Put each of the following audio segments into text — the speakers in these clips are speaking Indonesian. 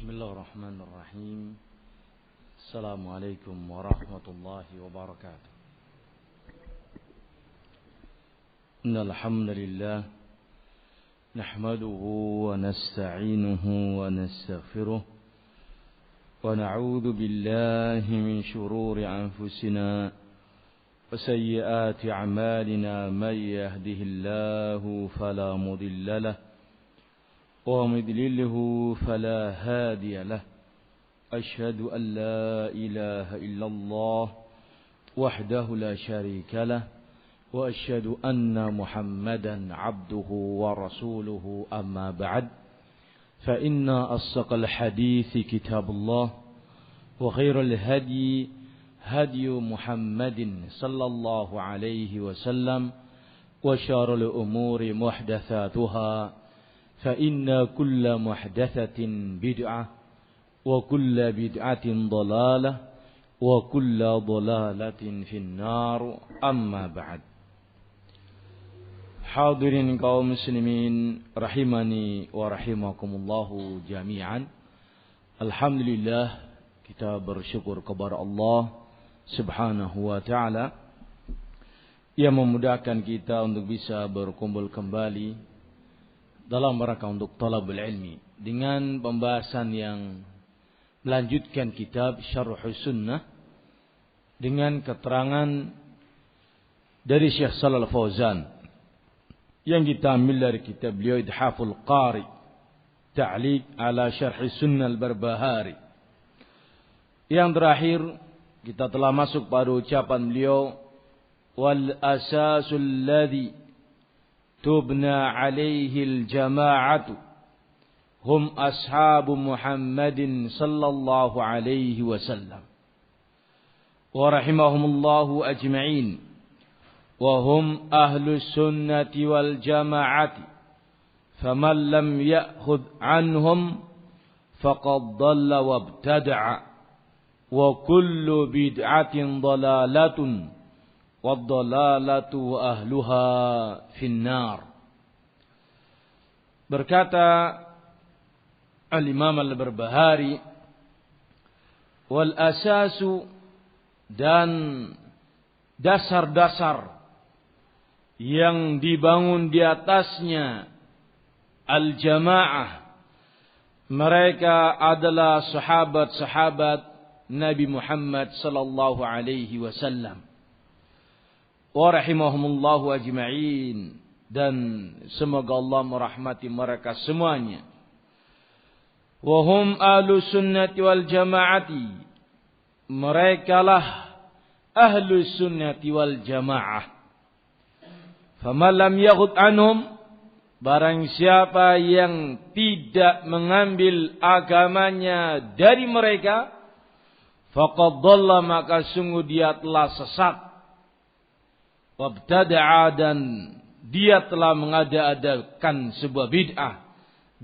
بسم الله الرحمن الرحيم. السلام عليكم ورحمة الله وبركاته. إن الحمد لله نحمده ونستعينه ونستغفره ونعوذ بالله من شرور أنفسنا وسيئات أعمالنا. من يهده الله فلا مضل له ومن يضلله فلا هادي له. أشهد أن لا إله إلا الله وحده لا شريك له وأشهد أن محمدا عبده ورسوله. أما بعد فإن أصدق الحديث كتاب الله وخير الهدي هدي محمد صلى الله عليه وسلم وشر الأمور محدثاتها فإن كل محدثة بدعة وكل بدعة ضلالة وكل ضلالة في النار. أما بعد. Hadirin kaum muslimin rahimani wa rahimakumullahu jami'an. Alhamdulillah, kita bersyukur kepada Allah Subhanahu wa ta'ala yang memudahkan kita untuk bisa berkumpul kembali dalam rangka untuk talabul ilmi dengan pembahasan yang melanjutkan kitab Syarhus Sunnah dengan keterangan dari Syekh Shalal Fauzan yang kita ambil dari kitab beliau Idhaful Qari Ta'liq ala Syarhis Sunnah Al-Barbahari. Yang terakhir kita telah masuk pada ucapan beliau wal asasul ladzi tubna alaihil jama'atu hum ashabu Muhammadin sallallahu alaihi wasallam wa rahimahumullahu ajma'in wa hum ahlus sunnati wal jama'ati faman lam ya'khudh anhum faqad dhalla wabtada'a wa kullu bid'atin dhalalatun wad-dhalalatu wa ahluha finnar. Berkata Al-Imam Al-Barbahari, wal asasu, dan dasar-dasar yang dibangun di atasnya al-jamaah, mereka adalah sahabat-sahabat Nabi Muhammad sallallahu alaihi wasallam. Wa rahimahumullahu ajma'in, dan semoga Allah merahmati mereka semuanya. Wa hum ahlus sunnati wal jama'ati, merekalah ahlus sunnati wal jama'ah. Faman lam yaghud anhum, barang siapa yang tidak mengambil agamanya dari mereka, faqad dhalla, maka sungguh dia telah sesat. Wabtada'a, dan dia telah mengada-adakan sebuah bid'ah.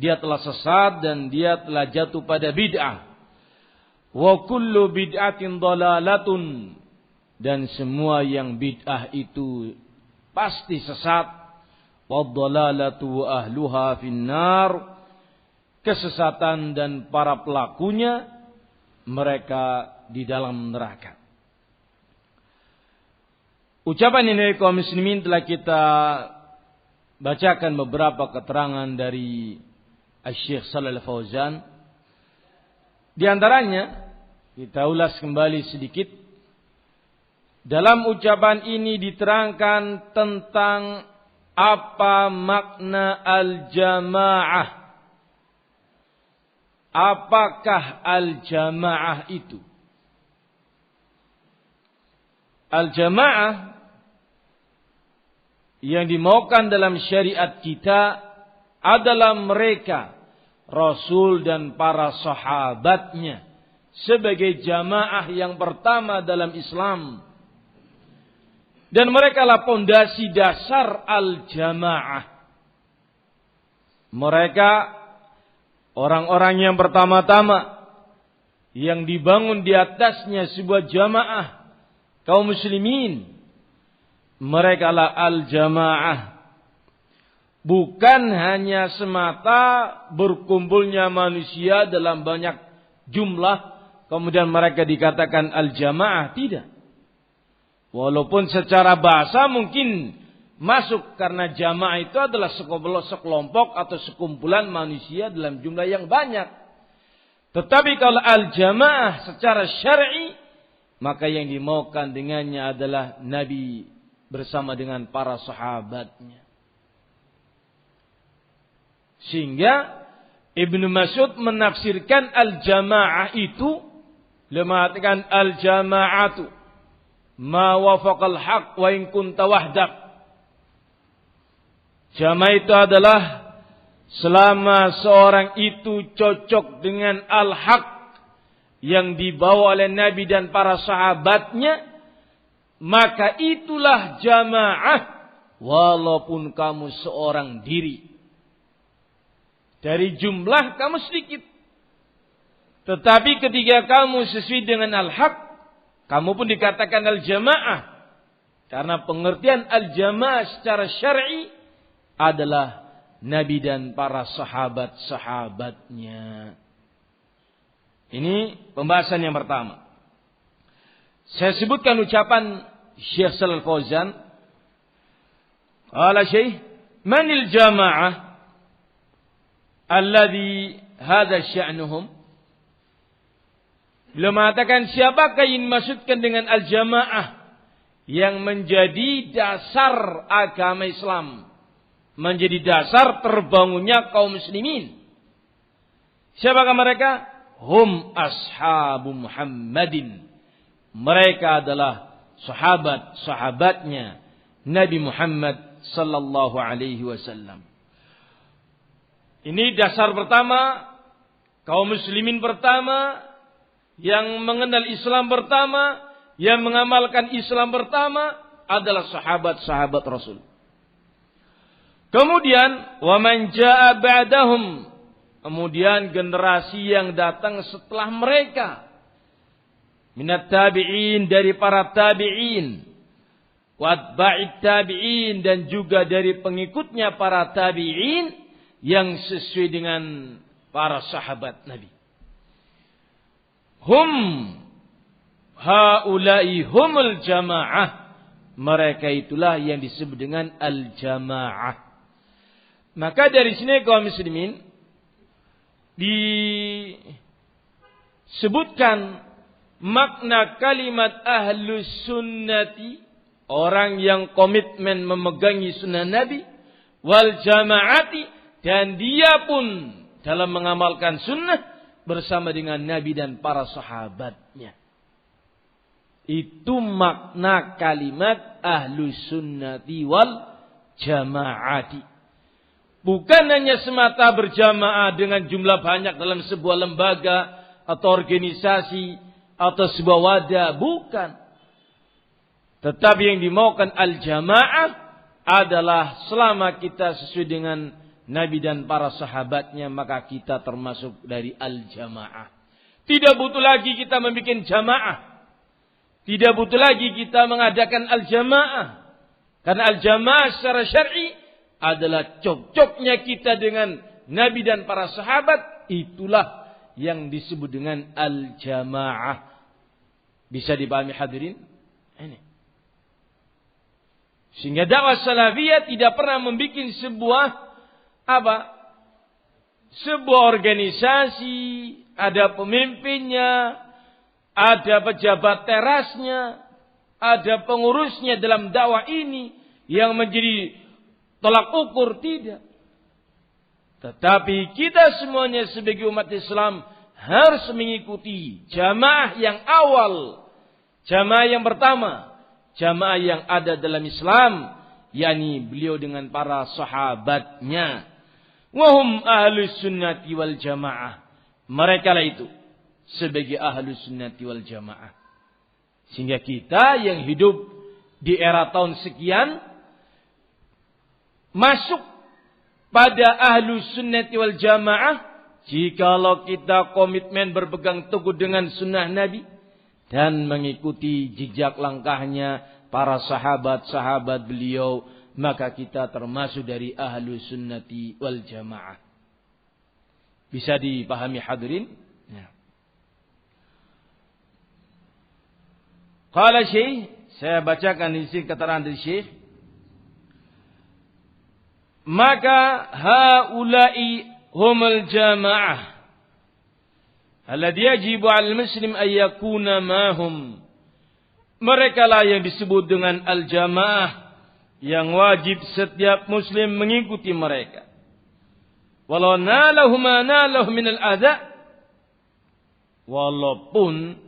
Dia telah sesat dan dia telah jatuh pada bid'ah. Wa kullu bid'atin dhalalatun, dan semua yang bid'ah itu pasti sesat. Wad-dhalalatu wa ahluha finnar, kesesatan dan para pelakunya mereka di dalam neraka. Ucapan ini kaum muslimin telah kita bacakan beberapa keterangan dari Syekh Shalal Fauzan. Di antaranya kita ulas kembali sedikit. Dalam ucapan ini diterangkan tentang apa makna al-jamaah. Apakah al-jamaah itu? Al-jamaah yang dimaukan dalam syariat kita adalah mereka, Rasul dan para sahabatnya, sebagai jamaah yang pertama dalam Islam. Dan mereka lah pondasi dasar al-jamaah. Mereka orang-orang yang pertama-tama yang dibangun di atasnya sebuah jamaah kaum muslimin. Mereka lah al-jamaah. bukan hanya semata berkumpulnya manusia dalam banyak jumlah, kemudian mereka dikatakan al-jamaah, tidak. Walaupun secara bahasa mungkin masuk, karena jamaah itu adalah sekelompok atau sekumpulan manusia dalam jumlah yang banyak. Tetapi kalau al-jamaah secara syar'i, maka yang dimaukan dengannya adalah Nabi bersama dengan para sahabatnya. Sehingga Ibnu Mas'ud menafsirkan al-jamaah itu, mengatakan al-jama'atu ma wafaqal haq wa in kunta wahdak. Jamaah itu adalah selama seorang itu cocok dengan al-haq yang dibawa oleh Nabi dan para sahabatnya, maka itulah jamaah walaupun kamu seorang diri. Dari jumlah kamu sedikit. Tetapi ketika kamu sesuai dengan al-haq, kamu pun dikatakan al-jamaah. Karena pengertian al-jamaah secara syar'i adalah Nabi dan para sahabat-sahabatnya. Ini pembahasan yang pertama. Saya sebutkan ucapan Syekh Shalal Fauzan. Qala Syekh, manil jamaah alladhi hadha sya'nuhum. Beliau mengatakan, siapakah yang dimaksudkan dengan al-jamaah yang menjadi dasar agama Islam, menjadi dasar terbangunnya kaum muslimin? Siapakah mereka? Hum ashabu Muhammadin. Mereka adalah sahabat-sahabatnya Nabi Muhammad sallallahu alaihi wasallam. Ini dasar pertama, kaum muslimin pertama, yang mengenal Islam pertama, yang mengamalkan Islam pertama adalah sahabat-sahabat Rasul. Kemudian, wa man jaa ba'dahum, kemudian generasi yang datang setelah mereka, minat tabi'in, dari para tabi'in, wa atba'it tabi'in, dan juga dari pengikutnya para tabi'in, yang sesuai dengan para sahabat Nabi. Hum haula'i humul jamaah. Mereka itulah yang disebut dengan al-jamaah. Maka dari sini kaum muslimin disebutkan makna kalimat ahlus sunnati, orang yang komitmen memegangi sunnah Nabi, wal jamaati, dan dia pun dalam mengamalkan sunnah bersama dengan Nabi dan para sahabatnya. Itu makna kalimat ahlus sunnati wal jamaati. Bukan hanya semata berjamaah dengan jumlah banyak dalam sebuah lembaga atau organisasi atau sebuah wadah. Bukan. Tetapi yang dimaukan al-jamaah adalah selama kita sesuai dengan Nabi dan para sahabatnya, maka kita termasuk dari al-jamaah. Tidak butuh lagi kita membuat jamaah. Tidak butuh lagi kita mengadakan al-jamaah. Karena al-jamaah secara syar'i adalah cocoknya kita dengan Nabi dan para sahabat. Itulah yang disebut dengan al-jamaah. Bisa dipahami hadirin? Ini. Sehingga dakwah salafiyah tidak pernah membuat sebuah organisasi, ada pemimpinnya, ada pejabat terasnya, ada pengurusnya dalam dakwah ini yang menjadi tolak ukur, tidak. Tetapi kita semuanya sebagai umat Islam harus mengikuti jamaah yang awal, jamaah yang pertama, jamaah yang ada dalam Islam, yakni beliau dengan para sahabatnya. Wahum ahlus sunnati wal jamaah. Mereka lah itu sebagai ahlus sunnati wal jamaah. Sehingga kita yang hidup di era tahun sekian masuk pada ahlus sunnati wal jamaah jikalau kita komitmen berpegang teguh dengan sunnah Nabi dan mengikuti jejak langkahnya para sahabat-sahabat beliau maka kita termasuk dari ahlu sunnati wal jamaah. Bisa dipahami hadirin? Ya. Qala Syekh, saya bacakan di sini keterangan dari Syekh. Maka haula'i humul jamaah alladhi yajibu 'alal muslim an yakuna ma'hum. Mereka lah yang disebut dengan al-jamaah, yang wajib setiap muslim mengikuti mereka. Walau nalahu ma nalahu min al-adha, walaupun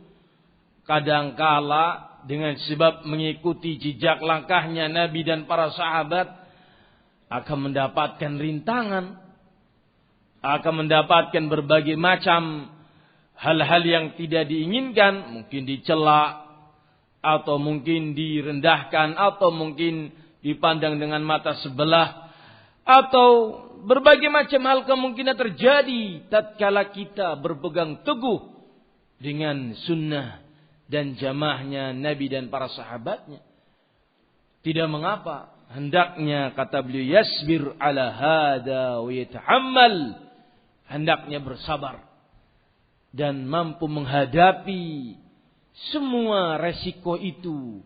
kadangkala dengan sebab mengikuti jejak langkahnya Nabi dan para sahabat akan mendapatkan rintangan, akan mendapatkan berbagai macam hal-hal yang tidak diinginkan, mungkin dicela atau mungkin direndahkan atau mungkin dipandang dengan mata sebelah, atau berbagai macam hal kemungkinan terjadi tatkala kita berpegang teguh dengan sunnah dan jamaahnya Nabi dan para sahabatnya. Tidak mengapa, hendaknya, kata beliau, yasbir ala hada wa yatahammal, hendaknya bersabar dan mampu menghadapi semua resiko itu.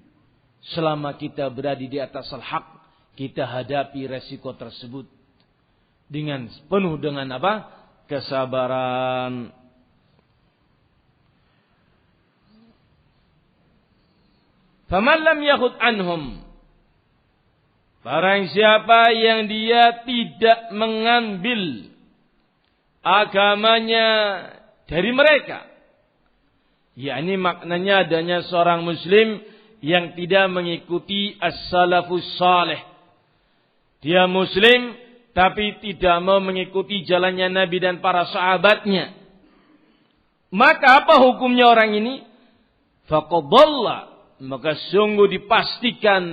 Selama kita berada di atas al-haq, kita hadapi resiko tersebut dengan penuh dengan apa? Kesabaran. Faman lam yakhud anhum, barang siapa yang dia tidak mengambil agamanya dari mereka, yakni maknanya adanya seorang muslim yang tidak mengikuti as-salafus salih. Dia muslim tapi tidak mau mengikuti jalannya Nabi dan para sahabatnya. Maka apa hukumnya orang ini? Faqad dhalla, maka sungguh dipastikan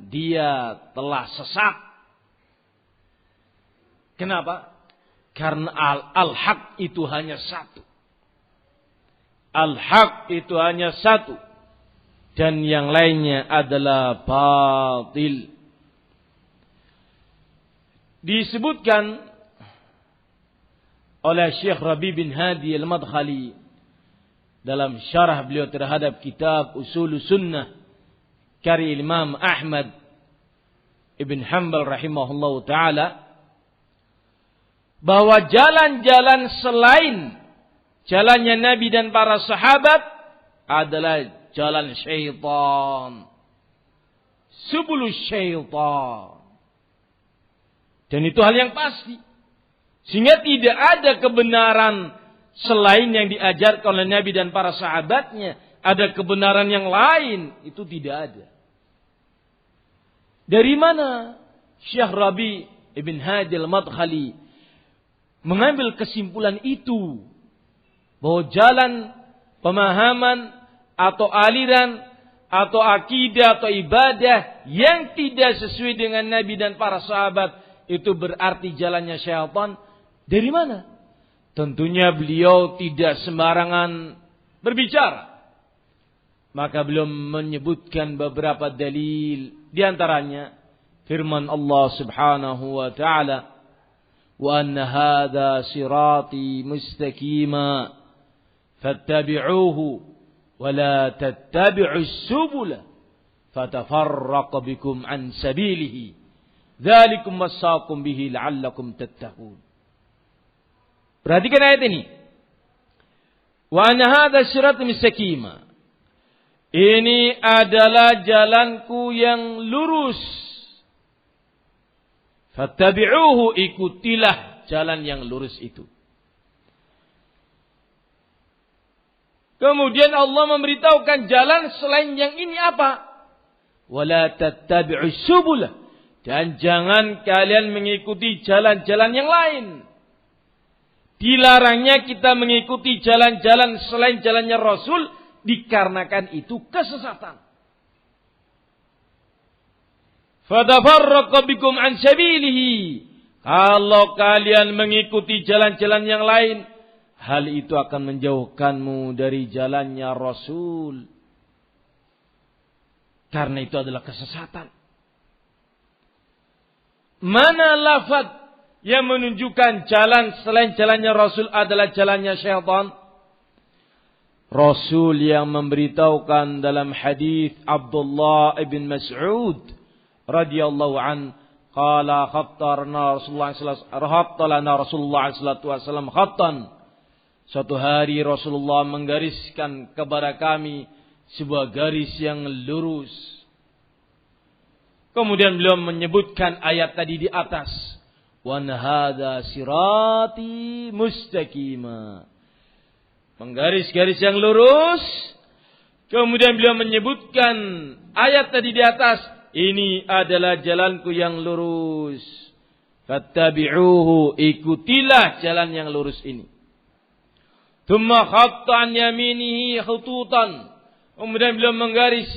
dia telah sesat. Kenapa? Karena al-haq itu hanya satu. Al-haq itu hanya satu, dan yang lainnya adalah batil. Disebutkan oleh Syekh Rabi bin Hadi al-Madkhali dalam syarah beliau terhadap kitab Usul Sunnah karya Imam Ahmad ibn Hanbal rahimahullahu ta'ala, bahwa jalan-jalan selain jalannya Nabi dan para sahabat adalah jalan syaitan, subulus syaitan. Dan itu hal yang pasti. Sehingga tidak ada kebenaran selain yang diajarkan oleh Nabi dan para sahabatnya. Ada kebenaran yang lain, itu tidak ada. Dari mana Syekh Rabi ibn Hadi al-Madkhali mengambil kesimpulan itu? Bahwa jalan pemahaman atau aliran atau akidah atau ibadah yang tidak sesuai dengan Nabi dan para sahabat itu berarti jalannya syaitan. Dari mana? Tentunya beliau tidak sembarangan berbicara. Maka beliau menyebutkan beberapa dalil. Di antaranya firman Allah Subhanahu wa taala, "Wa anna hadza sirati mustaqima fattabi'uhu wa la tattabi'us subula fatafarraqu bikum an sabilihi dzalikum wasaqum bihi la'allakum tattaqun." Perhatikan ayat ini. Wa anna hadza sirati mustaqima, ini adalah jalanku yang lurus. Fattabi'uhu, ikutilah jalan yang lurus itu. Kemudian Allah memberitahukan jalan selain yang ini apa? Wala tattabi'us subula, dan jangan kalian mengikuti jalan-jalan yang lain. Dilarangnya kita mengikuti jalan-jalan selain jalannya Rasul, dikarenakan itu kesesatan. Fatafarraqa bikum an sabilihi, kalau kalian mengikuti jalan-jalan yang lain, hal itu akan menjauhkanmu dari jalannya Rasul. Karena itu adalah kesesatan. mana lafaz yang menunjukkan jalan selain jalannya Rasul adalah jalannya syaitan? Rasul yang memberitahukan dalam hadis Abdullah ibn Mas'ud radhiyallahu an, qala khattarna Rasulullah sallallahu alaihi wasallam khattan. Suatu hari Rasulullah menggariskan kepada kami sebuah garis yang lurus. Kemudian beliau menyebutkan ayat tadi di atas, wa hadza sirati mustaqima. Menggaris-garis yang lurus. Kemudian beliau menyebutkan ayat tadi di atas, ini adalah jalanku yang lurus. Fattabi'uhu, ikutilah jalan yang lurus ini. Tsumma khatta an yaminihi khututan. Kemudian beliau menggaris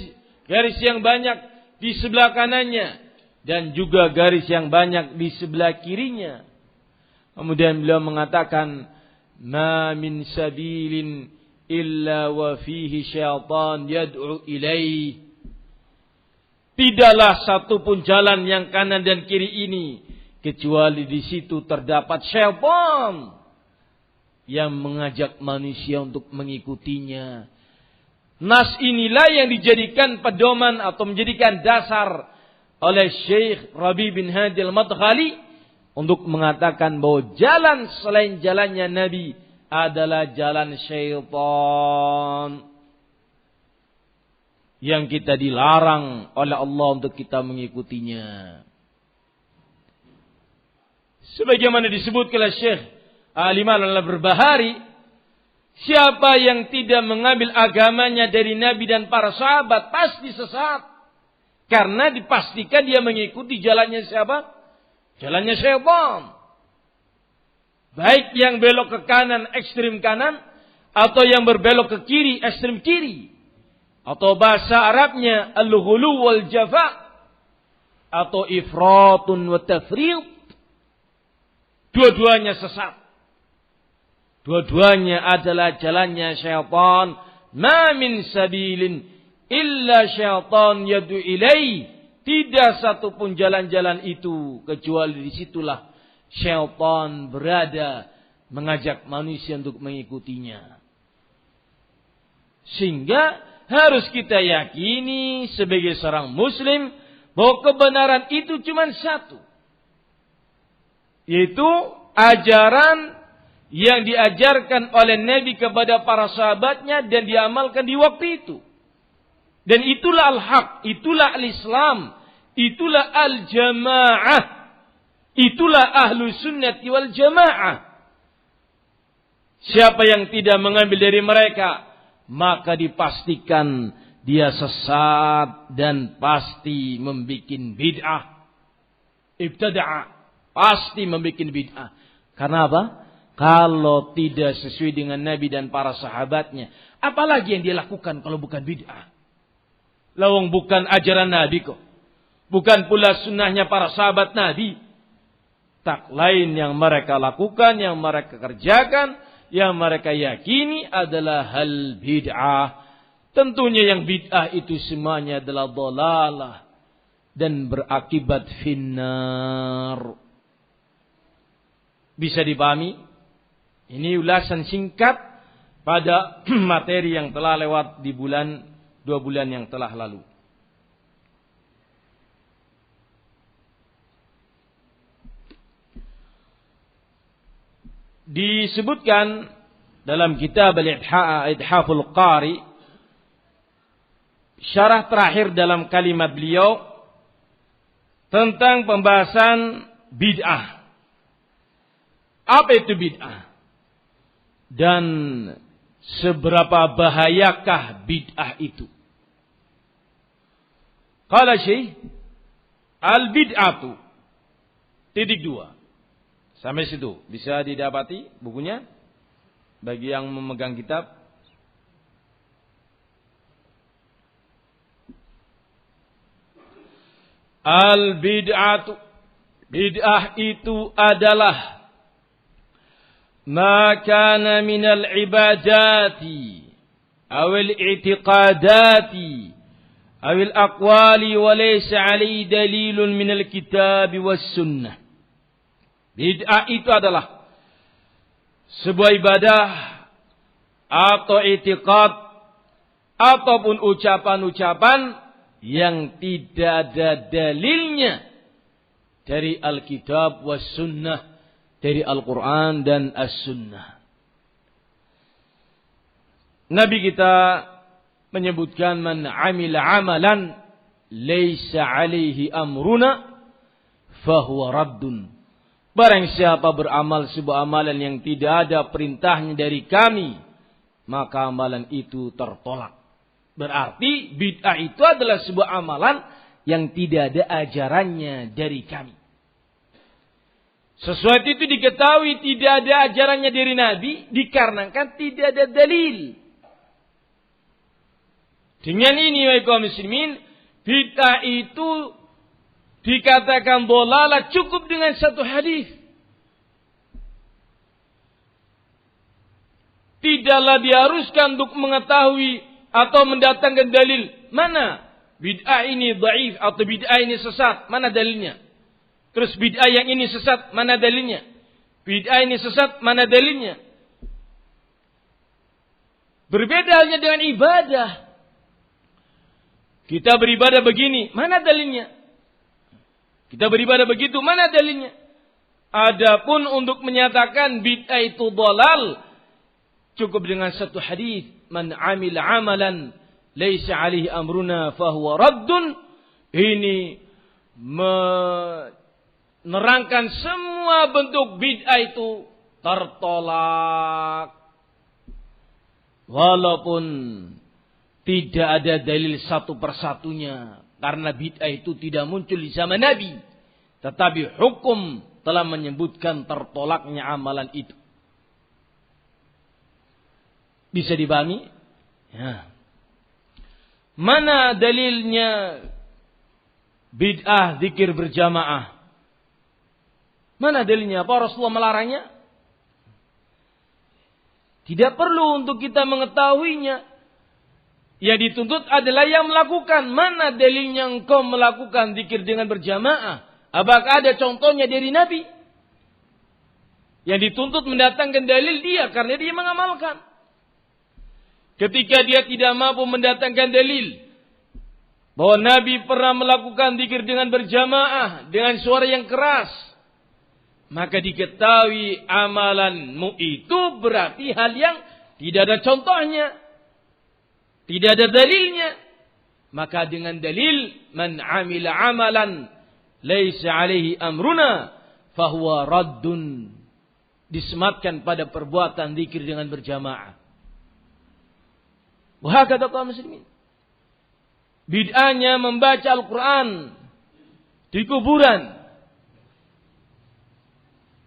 garis yang banyak di sebelah kanannya dan juga garis yang banyak di sebelah kirinya. Kemudian beliau mengatakan, ma min sabilin illa wa fihi syaitan yad'u ilaih. Tidaklah satu pun jalan yang kanan dan kiri ini kecuali di situ terdapat syaitan yang mengajak manusia untuk mengikutinya. Nas inilah yang dijadikan pedoman atau menjadikan dasar oleh Syekh Rabi bin Hadi al-Madkhali untuk mengatakan bahwa jalan selain jalannya Nabi adalah jalan syaitan yang kita dilarang oleh Allah untuk kita mengikutinya. Sebagaimana disebutkan oleh Syekh Al-Imam Al-Barbahari, siapa yang tidak mengambil agamanya dari Nabi dan para sahabat pasti sesat. Karena dipastikan dia mengikuti jalannya siapa? Jalannya syaitan. Baik yang belok ke kanan, ekstrem kanan, atau yang berbelok ke kiri, ekstrem kiri. Atau bahasa Arabnya al-ghulu wal jafa, atau ifratun wa tafriq. Dua-duanya sesat. Dua-duanya adalah jalannya syaitan. Ma min sabilin illa syaitan yadu ilai. Tidak satu pun jalan-jalan itu kecuali disitulah syaitan berada mengajak manusia untuk mengikutinya. Sehingga harus kita yakini sebagai seorang muslim bahwa kebenaran itu cuma satu. Yaitu ajaran yang diajarkan oleh Nabi kepada para sahabatnya dan diamalkan di waktu itu. Dan itulah al-haq, itulah al-Islam, itulah al-jamaah, itulah ahlu sunnati wal jamaah. Siapa yang tidak mengambil dari mereka, maka dipastikan dia sesat dan pasti membuat bid'ah. Ibtada'a, pasti membuat bid'ah. Karena apa? Kalau tidak sesuai dengan Nabi dan para sahabatnya, apalagi yang dia lakukan kalau bukan bid'ah? Lawang bukan ajaran Nabi kok. Bukan pula sunnahnya para sahabat Nabi. Tak lain yang mereka lakukan, yang mereka kerjakan, yang mereka yakini adalah hal bid'ah. Tentunya yang bid'ah itu semuanya adalah dhalalah dan berakibat finnar. Bisa dipahami? Ini ulasan singkat pada materi yang telah lewat di 2 bulan yang telah lalu. Disebutkan dalam kitab Al-Ithaful Qari, syarah terakhir dalam kalimat beliau tentang pembahasan bid'ah. Apa itu bid'ah? Dan seberapa bahayakah bid'ah itu? Qala Syekh, al-bid'atu (2). Sampai situ bisa didapati bukunya bagi yang memegang kitab. Al-bid'atu, bid'ah itu adalah ma kana minal ibadati awil i'tiqadati awil aqwali wa laysa 'alaihi dalilun minal kitab was sunnah. Bid'ah itu adalah sebuah ibadah atau i'tiqad ataupun ucapan-ucapan yang tidak ada dalilnya dari Alkitab was sunnah, dari Al-Quran dan As-Sunnah. Nabi kita menyebutkan man amila amalan laisa alaihi amruna fahuwa raddun. Barang siapa beramal sebuah amalan yang tidak ada perintahnya dari kami, maka amalan itu tertolak. Berarti bid'ah itu adalah sebuah amalan yang tidak ada ajarannya dari kami. Sesuatu itu diketahui tidak ada ajarannya dari Nabi dikarenakan tidak ada dalil. Dengan ini wahai kaum muslimin, bid'ah itu dikatakan dhalalah cukup dengan satu hadis. Tidaklah diharuskan untuk mengetahui atau mendatangkan dalil. Mana bid'ah ini dhaif atau bid'ah ini sesat? Mana dalilnya? Terus bid'ah yang ini sesat, mana dalilnya? Bid'ah ini sesat, mana dalilnya? Berbeda halnya dengan ibadah. Kita beribadah begini, mana dalilnya? Kita beribadah begitu, mana dalilnya? Adapun untuk menyatakan bid'ah itu dhalal, cukup dengan satu hadis, man amila amalan laisa alaihi amruna fahuwa raddun. Ini menerangkan semua bentuk bid'ah itu tertolak. Walaupun tidak ada dalil satu persatunya, karena bid'ah itu tidak muncul di zaman Nabi, tetapi hukum telah menyebutkan tertolaknya amalan itu. Bisa dipahami? Ya. Mana dalilnya bid'ah zikir berjamaah? Mana dalilnya? Apa Rasulullah melarangnya? Tidak perlu untuk kita mengetahuinya. Yang dituntut adalah yang melakukan. Mana dalilnya engkau melakukan zikir dengan berjamaah? Apakah ada contohnya dari Nabi? Yang dituntut mendatangkan dalil dia karena dia mengamalkan. Ketika dia tidak mampu mendatangkan dalil bahwa Nabi pernah melakukan zikir dengan berjamaah dengan suara yang keras, maka diketahui amalanmu itu berarti hal yang tidak ada contohnya, tidak ada dalilnya. Maka dengan dalil man amila amalan laisa alaihi amruna fahuwa raddun, disematkan pada perbuatan zikir dengan berjamaah. Wah, kata kaum muslimin, bid'ahnya membaca Al-Quran di kuburan.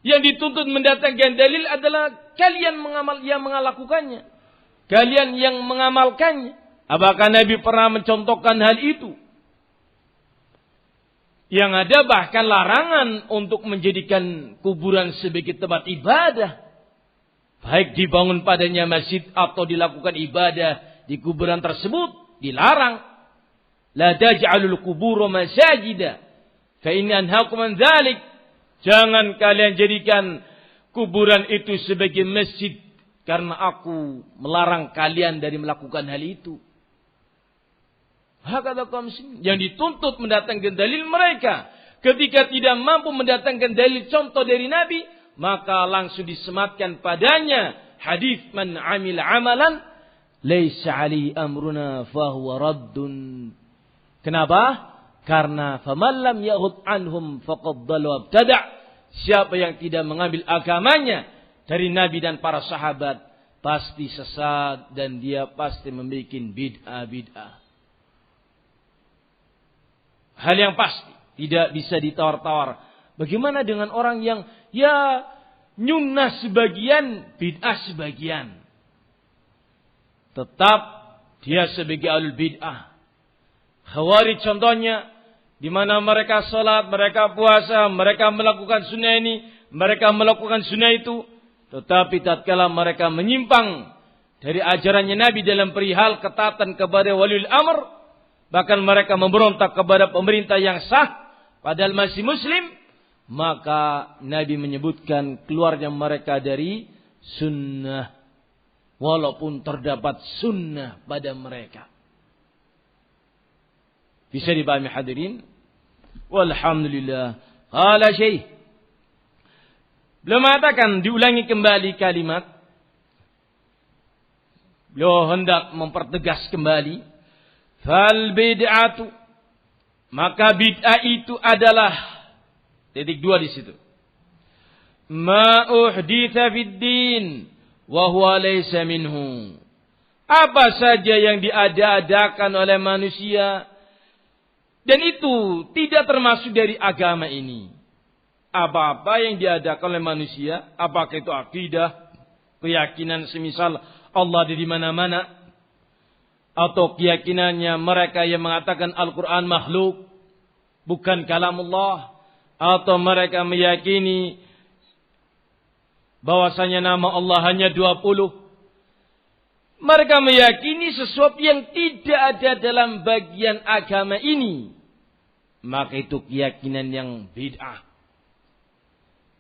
Yang dituntut mendatangkan dalil adalah kalian yang melakukannya, kalian yang mengamalkannya. Apakah Nabi pernah mencontohkan hal itu? Yang ada bahkan larangan untuk menjadikan kuburan sebagai tempat ibadah, baik dibangun padanya masjid atau dilakukan ibadah di kuburan tersebut, dilarang. La taj'alul qubur masajida fa inni anhaakum an dzalik. Jangan kalian jadikan kuburan itu sebagai masjid, karena aku melarang kalian dari melakukan hal itu. Hakata kaum muslimin yang dituntut mendatangkan dalil, mereka ketika tidak mampu mendatangkan dalil contoh dari Nabi, maka langsung disematkan padanya hadis man amila amalan laisa alaihi amruna fahuwa raddun. Kenapa? Karena faman lam ya'khudh anhum faqad dhalla wa ibtada'. Siapa yang tidak mengambil agamanya dari Nabi dan para sahabat pasti sesat dan dia pasti membuat bid'ah. Hal yang pasti tidak bisa ditawar-tawar. Bagaimana dengan orang yang nyunnah sebagian, bid'ah sebagian? Tetap dia sebagai ahlul bid'ah. Khawarij contohnya, di mana mereka salat, mereka puasa, mereka melakukan sunnah ini, mereka melakukan sunnah itu, tetapi tatkala mereka menyimpang dari ajarannya Nabi dalam perihal ketaatan kepada waliul amr, bahkan mereka memberontak kepada pemerintah yang sah, padahal masih muslim, maka Nabi menyebutkan keluarnya mereka dari sunnah, walaupun terdapat sunnah pada mereka. Bisa dipahami hadirin? Walhamdulillah. Qala Syekh, beliau mengatakan, diulangi kembali kalimat, beliau hendak mempertegas kembali, fal bid'atu, maka bid'ah itu adalah, titik 2 di situ, ma uhditha fid din wa huwa laysa minhu, apa saja yang diada-adakan oleh manusia dan itu tidak termasuk dari agama ini. Apa-apa yang diadakan oleh manusia, apakah itu akidah, keyakinan semisal Allah ada di mana-mana, atau keyakinannya mereka yang mengatakan Al-Quran makhluk, bukan kalamullah, atau mereka meyakini bahwasanya nama Allah hanya 20. Mereka meyakini sesuatu yang tidak ada dalam bagian agama ini, maka itu keyakinan yang bid'ah.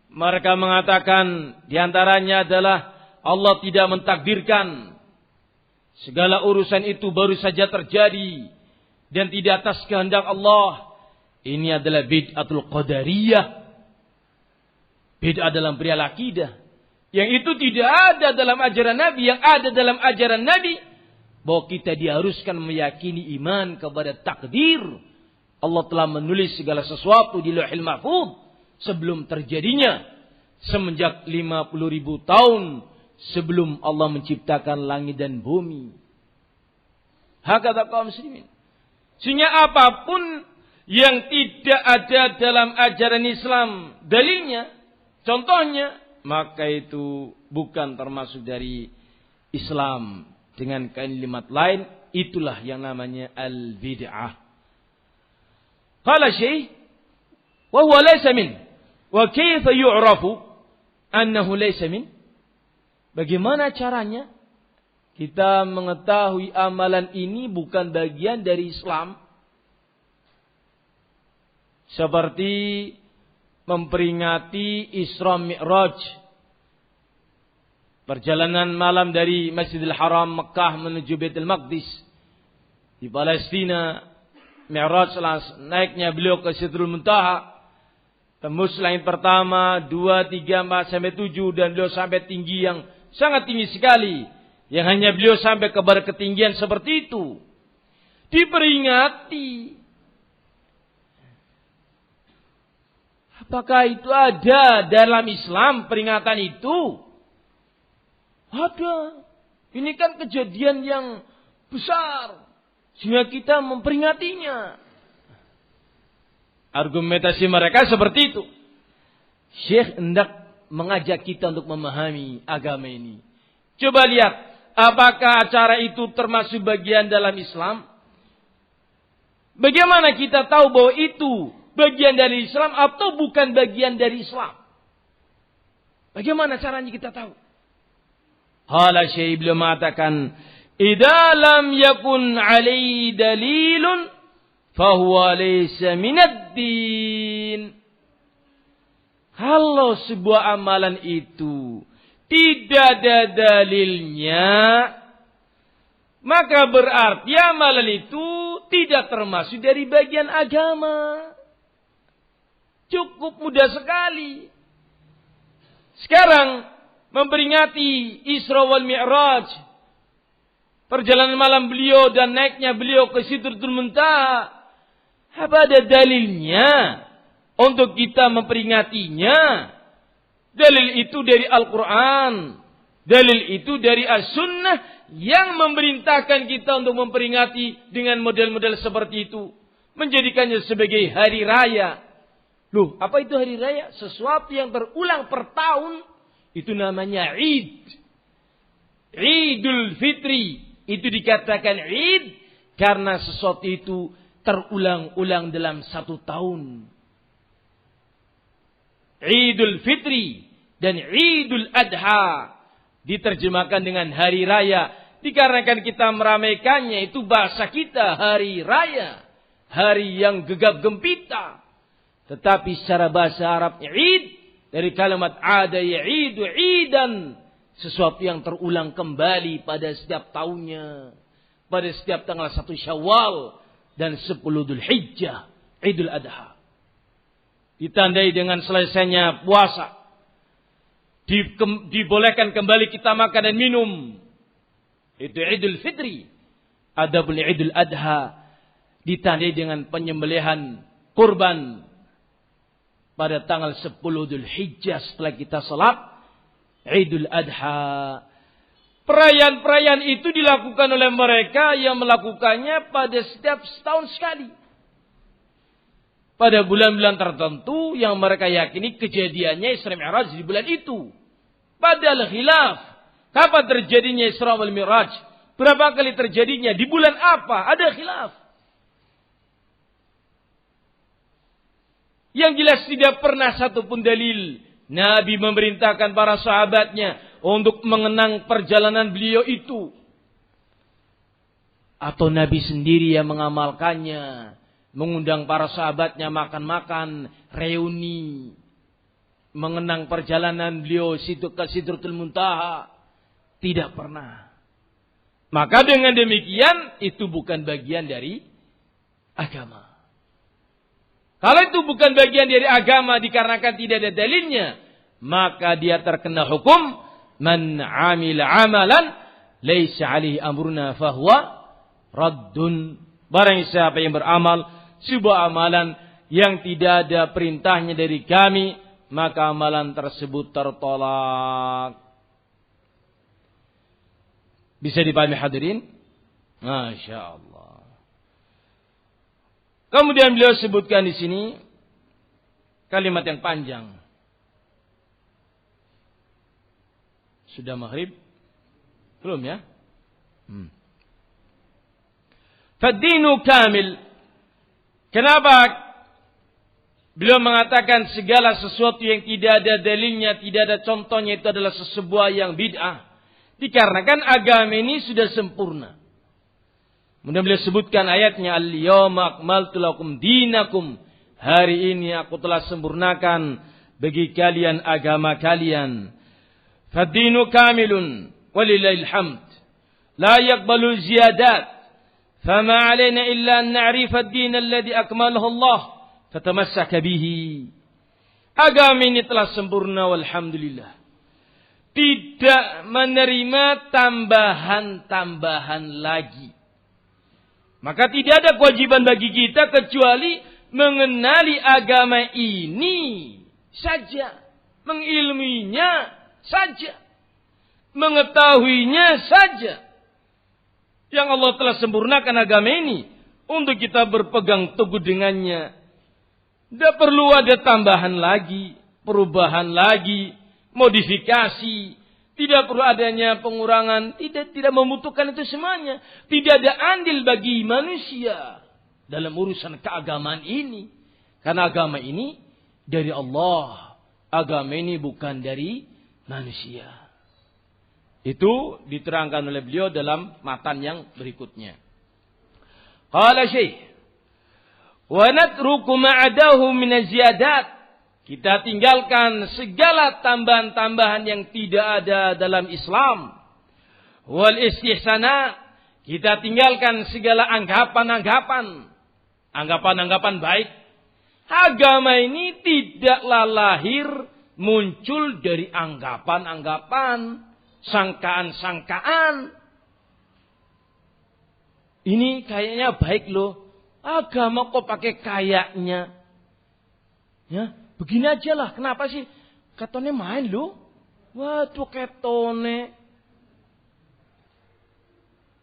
Mereka mengatakan diantaranya adalah Allah tidak mentakdirkan, segala urusan itu baru saja terjadi dan tidak atas kehendak Allah. Ini adalah bid'atul qadariyah, bid'ah dalam perihal akidah, yang itu tidak ada dalam ajaran Nabi. Yang ada dalam ajaran Nabi bahwa kita diharuskan meyakini iman kepada takdir. Allah telah menulis segala sesuatu di Lauhil Mahfuz sebelum terjadinya, semenjak 50.000 tahun sebelum Allah menciptakan langit dan bumi. Hakata kaum muslimin. Sehingga apapun yang tidak ada dalam ajaran Islam dalilnya, contohnya, maka itu bukan termasuk dari Islam. Dengan kalimat lain, itulah yang namanya al-bid'ah. Qala Syekh, wa huwa laysa min. Wa kaifa yu'rafu annahu laysa min? Bagaimana caranya kita mengetahui amalan ini bukan bagian dari Islam? Seperti memperingati Isra Mi'raj, perjalanan malam dari Masjidil Haram Mekah menuju Baitul Maqdis di Palestina. Mi'raj, naiknya beliau ke Sidratul Muntaha, tembus langit pertama, 2, 3, 4 sampai 7, dan beliau sampai tinggi yang sangat tinggi sekali, yang hanya beliau sampai ke ketinggian seperti itu. Diperingati. Apakah itu ada dalam Islam peringatan itu? Ada. Ini kan kejadian yang besar, sehingga kita memperingatinya. Argumentasi mereka seperti itu. Syekh hendak mengajak kita untuk memahami agama ini. Coba lihat, apakah acara itu termasuk bagian dalam Islam? Bagaimana kita tahu bahwa itu bagian dari Islam atau bukan bagian dari Islam? Bagaimana caranya kita tahu? Qala Syekh, beliau mengatakan, idza lam yakun alaihi dalilun fahuwa laysa minad din. Kalau sebuah amalan itu tidak ada dalilnya, maka berarti amalan itu tidak termasuk dari bagian agama. Cukup mudah sekali. Sekarang memperingati Isra wal Mi'raj, perjalanan malam beliau dan naiknya beliau ke Sidratul Muntaha. Apa ada dalilnya untuk kita memperingatinya? Dalil itu dari Al-Quran, dalil itu dari As-Sunnah yang memerintahkan kita untuk memperingati dengan model-model seperti itu, menjadikannya sebagai hari raya. Loh, apa itu hari raya? Sesuatu yang berulang per tahun, itu namanya Id. Idul Fitri itu dikatakan Id karena sesuatu itu terulang-ulang dalam satu tahun. Idul Fitri dan Idul Adha diterjemahkan dengan hari raya Dikarenakan kita meramaikannya, itu bahasa kita hari raya, hari yang gegap gempita. Tetapi secara bahasa Arabnya Id, dari kalimat ada ya'idu idan, sesuatu yang terulang kembali pada setiap tahunnya, pada setiap tanggal 1 Syawal dan 10 Dzulhijjah, Idul Adha. Ditandai dengan selesainya puasa. Dibolehkan kembali kita makan dan minum. Itu Idul Fitri. Adapun Idul Adha ditandai dengan penyembelihan kurban pada tanggal 10 Dzulhijjah setelah kita salat Idul Adha. Perayaan-perayaan itu dilakukan oleh mereka yang melakukannya pada setiap setahun sekali. Pada bulan-bulan tertentu yang mereka yakini kejadiannya Isra Mi'raj di bulan itu. Padahal khilaf. Kapan terjadinya Isra wal Mi'raj? Berapa kali terjadinya? Di bulan apa? Ada khilaf. Yang jelas tidak pernah satupun dalil Nabi memerintahkan para sahabatnya untuk mengenang perjalanan beliau itu. Atau Nabi sendiri yang mengamalkannya. Mengundang para sahabatnya makan-makan, reuni. Mengenang perjalanan beliau situ ke Sidratul Muntaha. Tidak pernah. Maka dengan demikian, itu bukan bagian dari agama. Kalau itu bukan bagian dari agama dikarenakan tidak ada dalilnya, maka dia terkena hukum man amila amalan laisa alaihi amruna fahuwa raddun. Barang siapa yang beramal sebuah amalan yang tidak ada perintahnya dari kami, maka amalan tersebut tertolak. Bisa dipahami hadirin? Masya Allah. Kemudian beliau sebutkan di sini kalimat yang panjang. Sudah maghrib? Belum ya? Fad-dinu kamil. Kenapa beliau mengatakan segala sesuatu yang tidak ada dalilnya, tidak ada contohnya itu adalah sesuatu yang bid'ah? Dikarenakan agama ini sudah sempurna. Kemudian beliau sebutkan ayatnya, Al-yawma akmaltu lakum dinakum. Hari ini aku telah sempurnakan bagi kalian agama kalian. Fad-dinu kamilun walillahil hamd. La yaqbalu ziyadat. فما علينا إلا أن نعرف الدين الذي أكمله الله فتمسك به. Agama ini telah sempurna walhamdulillah. Tidak menerima tambahan-tambahan lagi. Maka tidak ada kewajiban bagi kita kecuali mengenali agama ini saja. Mengilmuinya saja. Mengetahuinya saja. Yang Allah telah sempurnakan agama ini untuk kita berpegang teguh dengannya. Tidak perlu ada tambahan lagi, perubahan lagi, modifikasi. Tidak perlu adanya pengurangan. Tidak membutuhkan itu semuanya. Tidak ada andil bagi manusia dalam urusan keagamaan ini. Karena agama ini dari Allah. Agama ini bukan dari manusia. Itu diterangkan oleh beliau dalam matan yang berikutnya. Qala Syekh, wa natruku ma'adahu min az-ziyadat. Kita tinggalkan segala tambahan-tambahan yang tidak ada dalam Islam. Wal istihsanat. Kita tinggalkan segala anggapan-anggapan. Anggapan-anggapan baik. Agama ini tidaklah lahir muncul dari anggapan-anggapan. Sangkaan-sangkaan. Ini kayaknya baik loh. Agama kok pakai kayaknya. Ya, begini aja lah. Kenapa sih? Ketone main loh. Waduh ketone.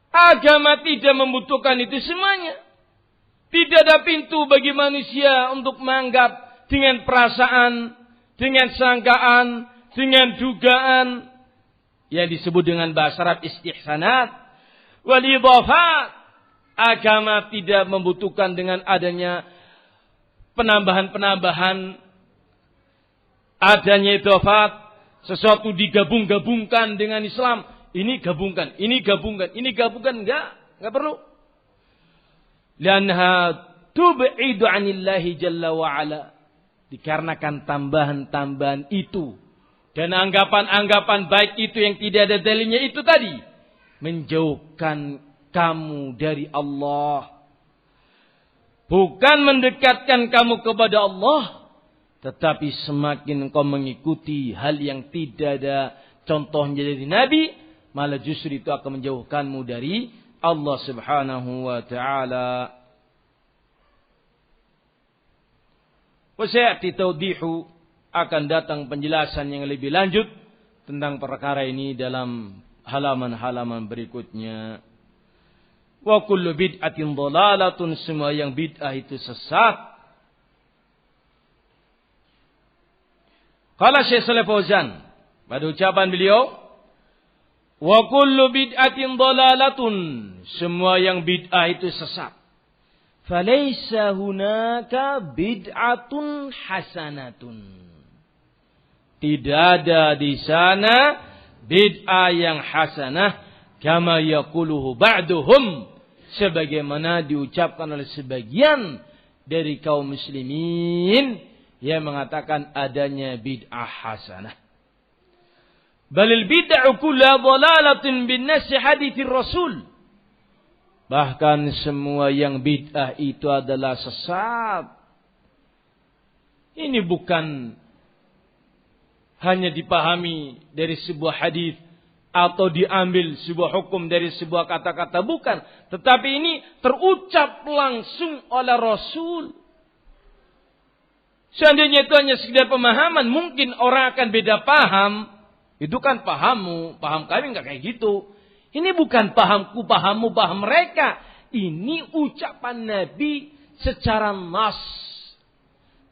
Agama tidak membutuhkan itu semuanya. Tidak ada pintu bagi manusia untuk menganggap dengan perasaan, dengan sangkaan, dengan dugaan. Yang disebut dengan bahasa Arab istihsanat wal idhafat. Agama tidak membutuhkan dengan adanya penambahan-penambahan, adanya idhafat, sesuatu digabung-gabungkan dengan Islam. ini gabungkan, ini gabungkan, enggak perlu. Lianha tub'idu 'anillahi jalla wa 'ala. Dikarenakan tambahan-tambahan itu dan anggapan-anggapan baik itu yang tidak ada dalilnya itu tadi menjauhkan kamu dari Allah. Bukan mendekatkan kamu kepada Allah, tetapi semakin engkau mengikuti hal yang tidak ada contohnya dari Nabi, malah justru itu akan menjauhkanmu dari Allah Subhanahu wa ta'ala. Wa sayati tawdihu, akan datang penjelasan yang lebih lanjut tentang perkara ini dalam halaman-halaman berikutnya. Wa kullu bid'atin dhalalatun, semua yang bid'ah itu sesat. Qala Syekh Shalih Fauzan pada ucapan beliau, wa kullu bid'atin dhalalatun, semua yang bid'ah itu sesat. Falaysa hunaka bid'atun hasanatun, tidak ada di sana bid'ah yang hasanah, kama yaquluhu ba'duhum, sebagaimana diucapkan oleh sebagian dari kaum muslimin yang mengatakan adanya bid'ah hasanah. Balil bid'ah kullu dhalalatin bin nas haditsir rasul. Bahkan semua yang bid'ah itu adalah sesat. Ini bukan hanya dipahami dari sebuah hadis atau diambil sebuah hukum dari sebuah kata-kata, bukan. Tetapi ini terucap langsung oleh Rasul. Seandainya itu hanya sekedar pemahaman, mungkin orang akan beda paham. Itu kan pahammu, paham kami enggak kayak gitu. Ini bukan pahamku, pahammu, paham mereka. Ini ucapan Nabi secara nas.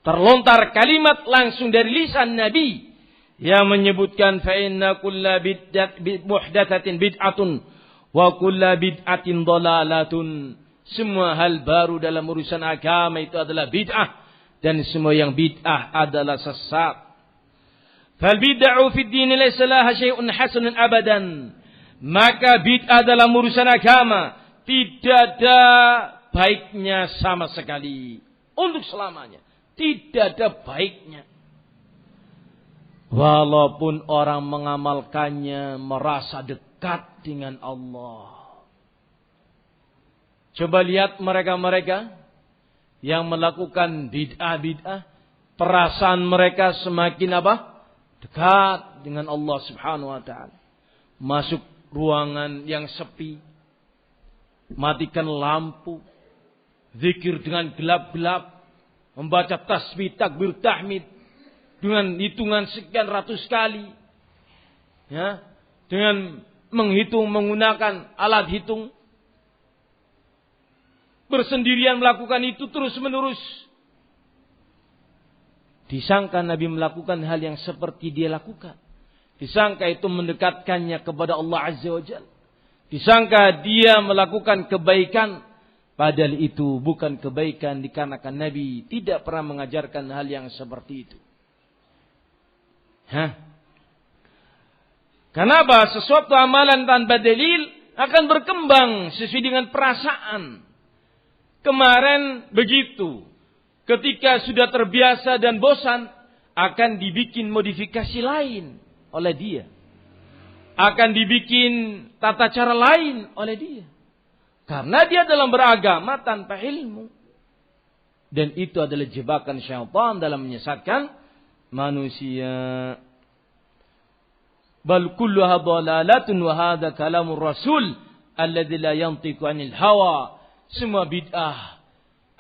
Terlontar kalimat langsung dari lisan Nabi yang menyebutkan fa inna kulla muhdatsatin bid'atun wa kulla bid'atin dhalalatun. Semua hal baru dalam urusan agama itu adalah bid'ah, dan semua yang bid'ah adalah sesat. Fal bid'u fid din laysa laha syai'un hasanun abadan. Maka bid'ah dalam urusan agama tidak ada baiknya sama sekali untuk selamanya. Tidak ada baiknya. Walaupun orang mengamalkannya merasa dekat dengan Allah. Coba lihat mereka-mereka yang melakukan bid'ah-bid'ah, perasaan mereka semakin apa? Dekat dengan Allah Subhanahu wa ta'ala. Masuk ruangan yang sepi, matikan lampu, zikir dengan gelap-gelap, membaca tasbih, takbir, tahmid dengan hitungan sekian ratus kali, ya, dengan menghitung menggunakan alat hitung, bersendirian melakukan itu terus menerus. Disangka Nabi melakukan hal yang seperti dia lakukan. Disangka itu mendekatkannya kepada Allah Azza wa Jalla. Disangka dia melakukan kebaikan. Padahal itu bukan kebaikan, dikarenakan Nabi tidak pernah mengajarkan hal yang seperti itu. Kenapa? Sesuatu amalan tanpa dalil akan berkembang sesuai dengan perasaan. Kemarin begitu. Ketika sudah terbiasa dan bosan, akan dibikin modifikasi lain oleh dia. Akan dibikin tata cara lain oleh dia. Karena dia dalam beragama tanpa ilmu. Dan itu adalah jebakan syaitan dalam menyesatkan manusia. Bal kulluha dhalalatun wa hadha kalamur rasul alladzi la yantiqu 'anil hawa. Semua bid'ah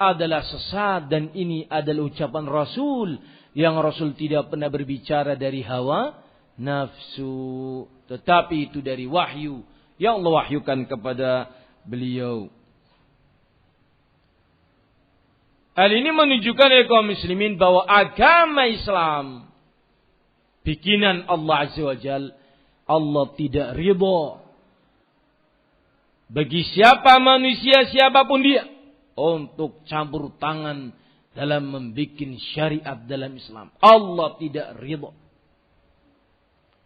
adalah sesat, dan ini adalah ucapan Rasul yang Rasul tidak pernah berbicara dari hawa nafsu, tetapi itu dari wahyu yang Allah wahyukan kepada beliau. Hal ini menunjukkan oleh kaum muslimin bahwa agama Islam bikinan Allah Azza wa Jalla, Allah tidak ridha bagi siapa manusia, siapapun dia, untuk campur tangan dalam membikin syariat dalam Islam. Allah tidak ridha.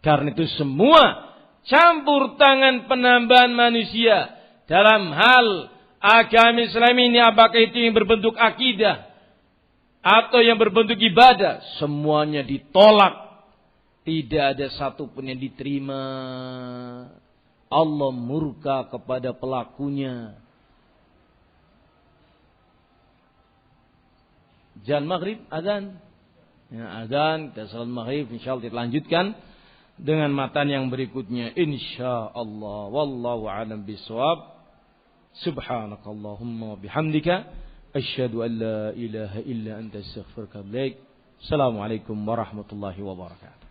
Karena itu semua campur tangan penambahan manusia dalam hal agama Islam ini, apakah itu yang berbentuk akidah atau yang berbentuk ibadah, semuanya ditolak. Tidak ada satupun yang diterima. Allah murka kepada pelakunya. Jan maghrib, azan. Ya, azan, kita salat maghrib, insyaallah kita lanjutkan dengan matan yang berikutnya insyaallah. Wallahu a'lam bishawab. Subhanakallahumma bihamdika asyhadu an la ilaha illa anta astaghfiruka wa atubu ilaik. Assalamualaikum warahmatullahi wabarakatuh.